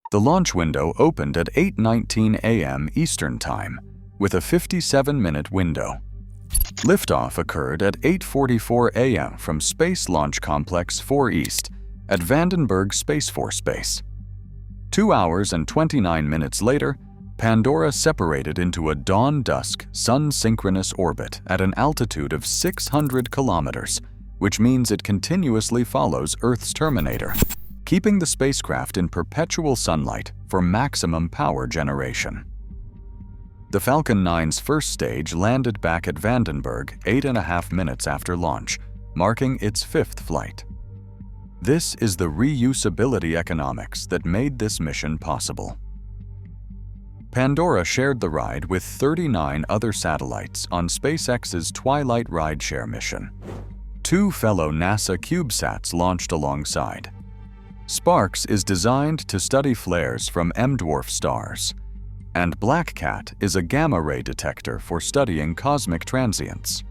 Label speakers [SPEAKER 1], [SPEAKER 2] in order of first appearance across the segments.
[SPEAKER 1] The launch window opened at 8:19 a.m. Eastern Time, with a 57-minute window. Liftoff occurred at 8:44 a.m. from Space Launch Complex 4 East at Vandenberg Space Force Base. 2 hours and 29 minutes later, Pandora separated into a dawn-dusk, sun-synchronous orbit at an altitude of 600 kilometers, which means it continuously follows Earth's terminator, keeping the spacecraft in perpetual sunlight for maximum power generation. The Falcon 9's first stage landed back at Vandenberg 8.5 minutes after launch, marking its 5th flight. This is the reusability economics that made this mission possible. Pandora shared the ride with 39 other satellites on SpaceX's Twilight rideshare mission. 2 fellow NASA CubeSats launched alongside. Sparks is designed to study flares from M-dwarf stars, and Black Cat is a gamma-ray detector for studying cosmic transients.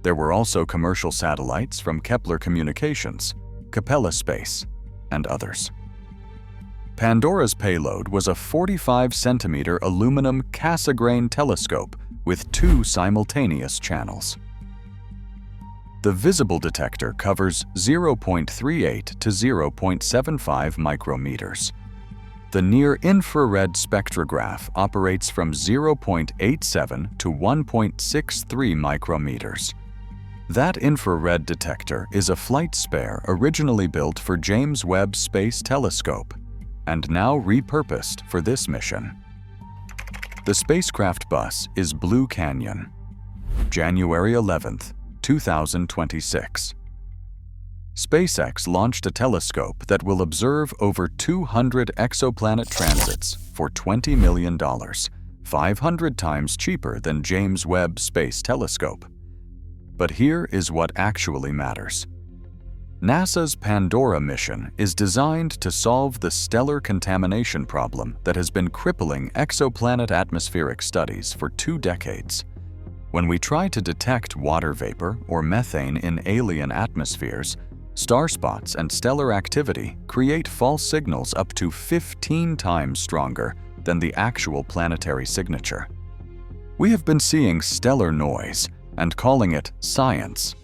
[SPEAKER 1] There were also commercial satellites from Kepler Communications, Capella Space, and others. Pandora's payload was a 45-centimeter aluminum Cassegrain telescope with 2 simultaneous channels. The visible detector covers 0.38 to 0.75 micrometers. The near-infrared spectrograph operates from 0.87 to 1.63 micrometers. That infrared detector is a flight spare originally built for James Webb Space Telescope and now repurposed for this mission. The spacecraft bus is Blue Canyon. January 11, 2026. SpaceX launched a telescope that will observe over 200 exoplanet transits for $20 million, 500 times cheaper than James Webb Space Telescope. But here is what actually matters. NASA's Pandora mission is designed to solve the stellar contamination problem that has been crippling exoplanet atmospheric studies for 2 decades. When we try to detect water vapor or methane in alien atmospheres, star spots and stellar activity create false signals up to 15 times stronger than the actual planetary signature. We have been seeing stellar noise and calling it science.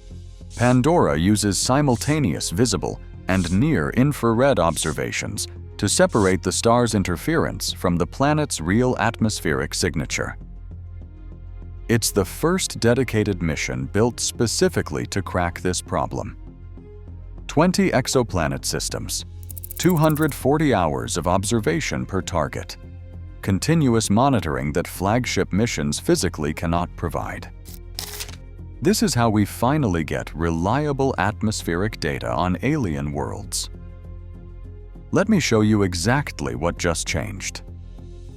[SPEAKER 1] Pandora uses simultaneous visible and near-infrared observations to separate the star's interference from the planet's real atmospheric signature. It's the first dedicated mission built specifically to crack this problem. 20 exoplanet systems, 240 hours of observation per target, continuous monitoring that flagship missions physically cannot provide. This is how we finally get reliable atmospheric data on alien worlds. Let me show you exactly what just changed.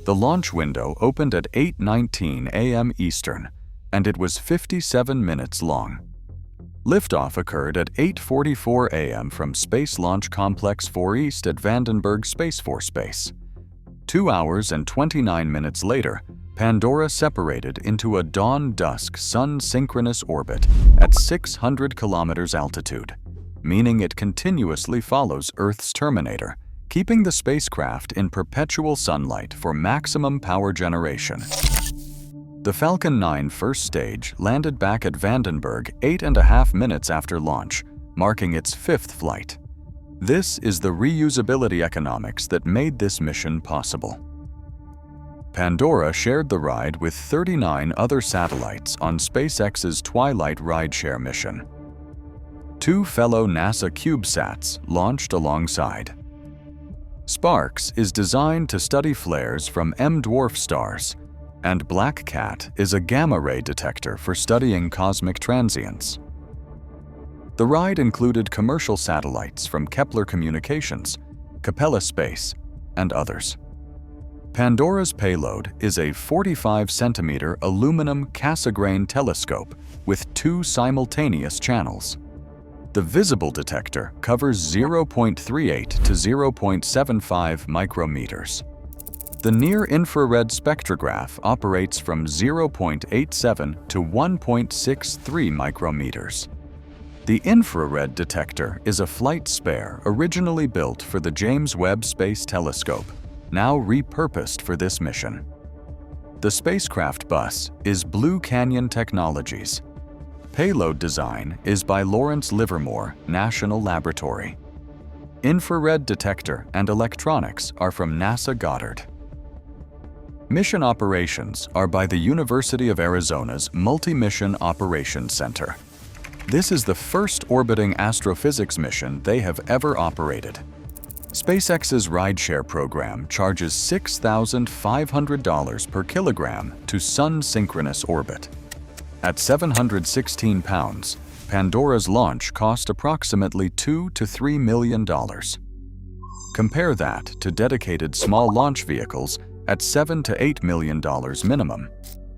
[SPEAKER 1] The launch window opened at 8:19 a.m. Eastern, and it was 57 minutes long. Liftoff occurred at 8:44 a.m. from Space Launch Complex 4 East at Vandenberg Space Force Base. 2 hours and 29 minutes later, Pandora separated into a dawn-dusk sun-synchronous orbit at 600 kilometers altitude, meaning it continuously follows Earth's terminator, keeping the spacecraft in perpetual sunlight for maximum power generation. The Falcon 9 first stage landed back at Vandenberg 8.5 minutes after launch, marking its 5th flight. This is the reusability economics that made this mission possible. Pandora shared the ride with 39 other satellites on SpaceX's Twilight rideshare mission. 2 fellow NASA CubeSats launched alongside. Sparks is designed to study flares from M-dwarf stars, and Black Cat is a gamma-ray detector for studying cosmic transients. The ride included commercial satellites from Kepler Communications, Capella Space, and others. Pandora's payload is a 45-centimeter aluminum Cassegrain telescope with 2 simultaneous channels. The visible detector covers 0.38 to 0.75 micrometers. The near-infrared spectrograph operates from 0.87 to 1.63 micrometers. The infrared detector is a flight spare originally built for the James Webb Space Telescope now repurposed for this mission. The spacecraft bus is Blue Canyon Technologies. Payload design is by Lawrence Livermore National Laboratory. Infrared detector and electronics are from NASA Goddard. Mission operations are by the University of Arizona's Multi-Mission Operations Center. This is the first orbiting astrophysics mission they have ever operated. SpaceX's rideshare program charges $6,500 per kilogram to sun-synchronous orbit. At 716 pounds, Pandora's launch cost approximately $2 to $3 million. Compare that to dedicated small launch vehicles at $7 to $8 million minimum,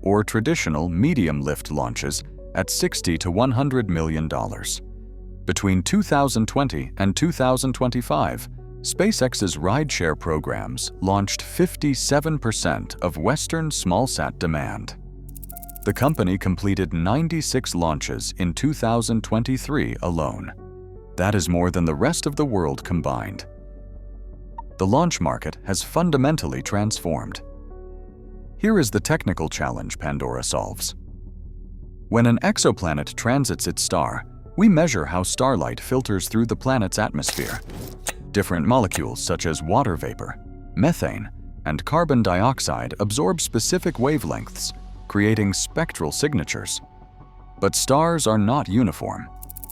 [SPEAKER 1] or traditional medium-lift launches at $60 to $100 million. Between 2020 and 2025, SpaceX's rideshare programs launched 57% of Western smallsat demand. The company completed 96 launches in 2023 alone. That is more than the rest of the world combined. The launch market has fundamentally transformed. Here is the technical challenge Pandora solves. When an exoplanet transits its star, we measure how starlight filters through the planet's atmosphere. Different molecules such as water vapor, methane, and carbon dioxide absorb specific wavelengths, creating spectral signatures. But stars are not uniform.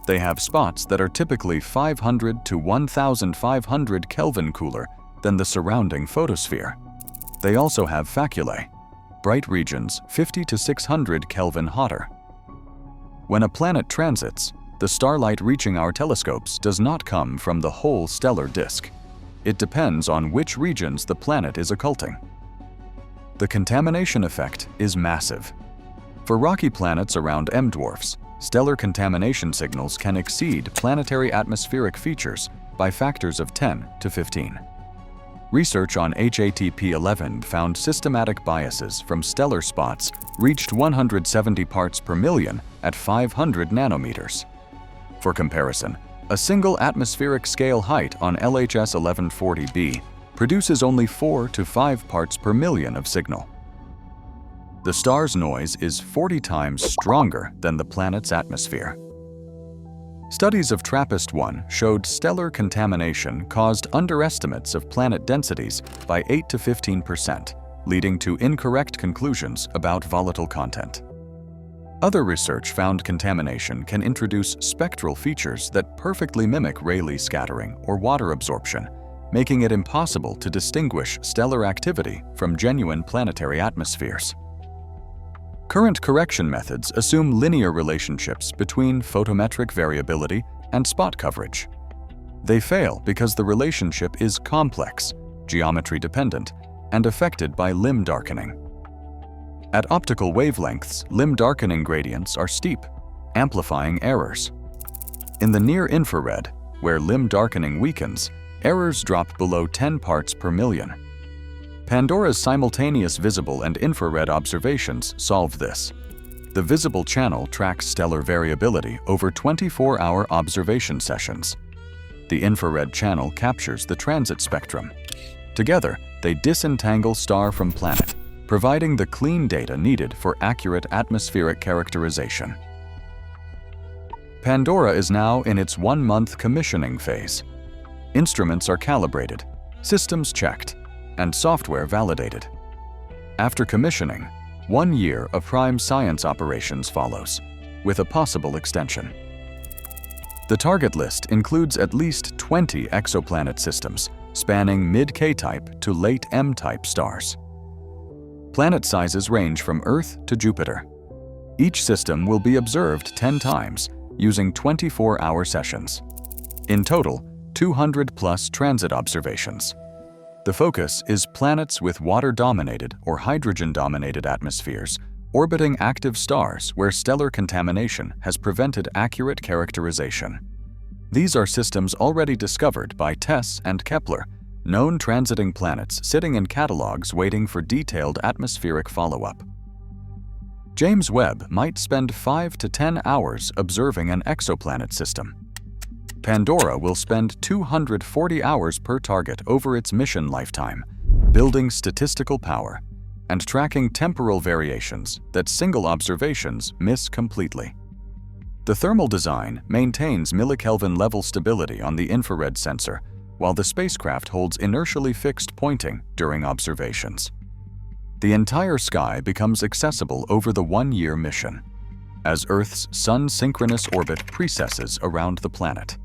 [SPEAKER 1] They have spots that are typically 500 to 1,500 Kelvin cooler than the surrounding photosphere. They also have faculae, bright regions 50 to 600 Kelvin hotter. When a planet transits, the starlight reaching our telescopes does not come from the whole stellar disk. It depends on which regions the planet is occulting. The contamination effect is massive. For rocky planets around M-dwarfs, stellar contamination signals can exceed planetary atmospheric features by factors of 10 to 15. Research on HATP-11 found systematic biases from stellar spots reached 170 parts per million at 500 nanometers. For comparison, a single atmospheric scale height on LHS 1140b produces only 4 to 5 parts per million of signal. The star's noise is 40 times stronger than the planet's atmosphere. Studies of TRAPPIST-1 showed stellar contamination caused underestimates of planet densities by 8 to 15%, leading to incorrect conclusions about volatile content. Other research found contamination can introduce spectral features that perfectly mimic Rayleigh scattering or water absorption, making it impossible to distinguish stellar activity from genuine planetary atmospheres. Current correction methods assume linear relationships between photometric variability and spot coverage. They fail because the relationship is complex, geometry-dependent, and affected by limb darkening. At optical wavelengths, limb darkening gradients are steep, amplifying errors. In the near-infrared, where limb darkening weakens, errors drop below 10 parts per million. Pandora's simultaneous visible and infrared observations solve this. The visible channel tracks stellar variability over 24-hour observation sessions. The infrared channel captures the transit spectrum. Together, they disentangle star from planet, providing the clean data needed for accurate atmospheric characterization. Pandora is now in its 1-month commissioning phase. Instruments are calibrated, systems checked, and software validated. After commissioning, 1 year of prime science operations follows, with a possible extension. The target list includes at least 20 exoplanet systems, spanning mid-K-type to late M-type stars. Planet sizes range from Earth to Jupiter. Each system will be observed 10 times, using 24-hour sessions. In total, 200+ transit observations. The focus is planets with water-dominated or hydrogen-dominated atmospheres orbiting active stars where stellar contamination has prevented accurate characterization. These are systems already discovered by TESS and Kepler, known transiting planets sitting in catalogs waiting for detailed atmospheric follow-up. James Webb might spend 5 to 10 hours observing an exoplanet system. Pandora will spend 240 hours per target over its mission lifetime, building statistical power, and tracking temporal variations that single observations miss completely. The thermal design maintains millikelvin level stability on the infrared sensor, while the spacecraft holds inertially fixed pointing during observations. The entire sky becomes accessible over the 1-year mission, as Earth's sun-synchronous orbit precesses around the planet.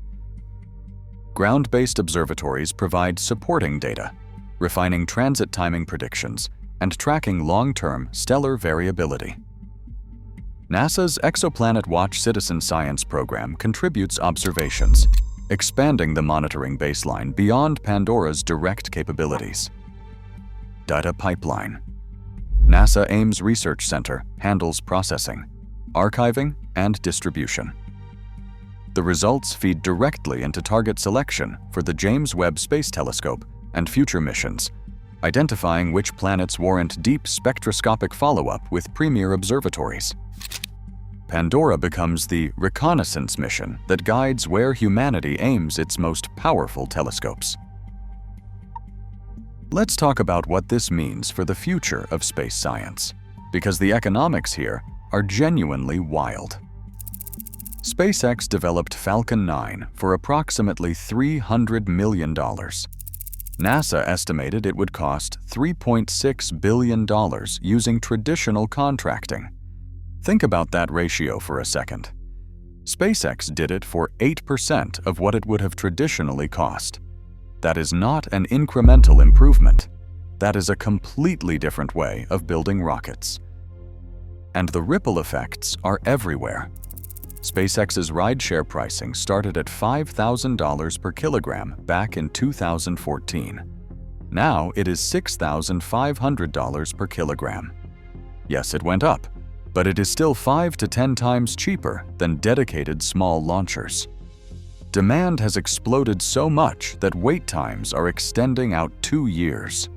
[SPEAKER 1] Ground-based observatories provide supporting data, refining transit timing predictions, and tracking long-term stellar variability. NASA's Exoplanet Watch citizen science program contributes observations, expanding the monitoring baseline beyond Pandora's direct capabilities. Data pipeline. NASA Ames Research Center handles processing, archiving, and distribution. The results feed directly into target selection for the James Webb Space Telescope and future missions, identifying which planets warrant deep spectroscopic follow-up with premier observatories. Pandora becomes the reconnaissance mission that guides where humanity aims its most powerful telescopes. Let's talk about what this means for the future of space science, because the economics here are genuinely wild. SpaceX developed Falcon 9 for approximately $300 million. NASA estimated it would cost $3.6 billion using traditional contracting. Think about that ratio for a second. SpaceX did it for 8% of what it would have traditionally cost. That is not an incremental improvement. That is a completely different way of building rockets. And the ripple effects are everywhere. SpaceX's rideshare pricing started at $5,000 per kilogram back in 2014. Now it is $6,500 per kilogram. Yes, it went up, but it is still 5 to 10 times cheaper than dedicated small launchers. Demand has exploded so much that wait times are extending out 2 years.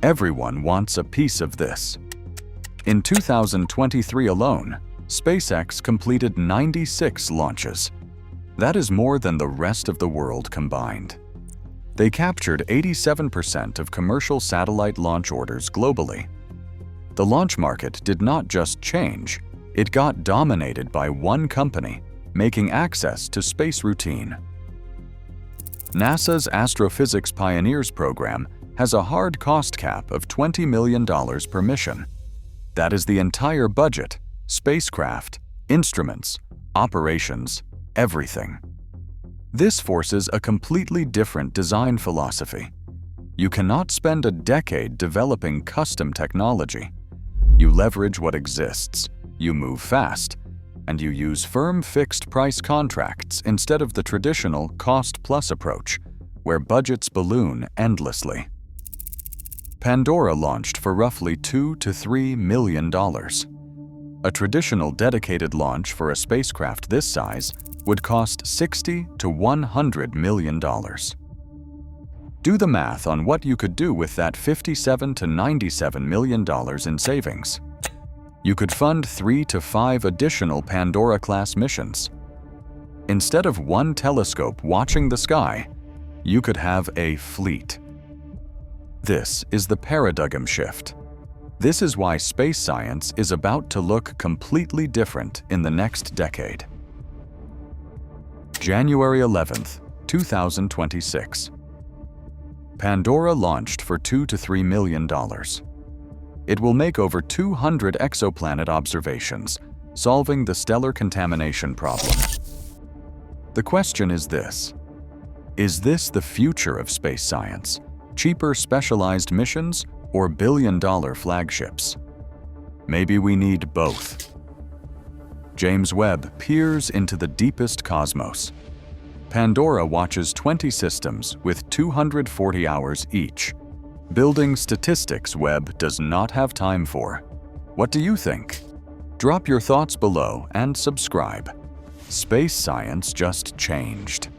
[SPEAKER 1] Everyone wants a piece of this. In 2023 alone, SpaceX completed 96 launches. That is more than the rest of the world combined. They captured 87% of commercial satellite launch orders globally. The launch market did not just change, it got dominated by one company, making access to space routine. NASA's Astrophysics Pioneers program has a hard cost cap of $20 million per mission. That is the entire budget, spacecraft, instruments, operations, everything. This forces a completely different design philosophy. You cannot spend a decade developing custom technology. You leverage what exists, you move fast, and you use firm fixed-price contracts instead of the traditional cost-plus approach, where budgets balloon endlessly. Pandora launched for roughly $2 to $3 million. A traditional dedicated launch for a spacecraft this size would cost $60 to $100 million. Do the math on what you could do with that $57 to $97 million in savings. You could fund 3 to 5 additional Pandora-class missions. Instead of one telescope watching the sky, you could have a fleet. This is the paradigm shift. This is why space science is about to look completely different in the next decade. January 11th, 2026. Pandora launched for $2 to $3 million. It will make over 200 exoplanet observations, solving the stellar contamination problem. The question is this: is this the future of space science? Cheaper specialized missions or billion-dollar flagships? Maybe we need both. James Webb peers into the deepest cosmos. Pandora watches 20 systems with 240 hours each. Building statistics Webb does not have time for. What do you think? Drop your thoughts below and subscribe. Space science just changed.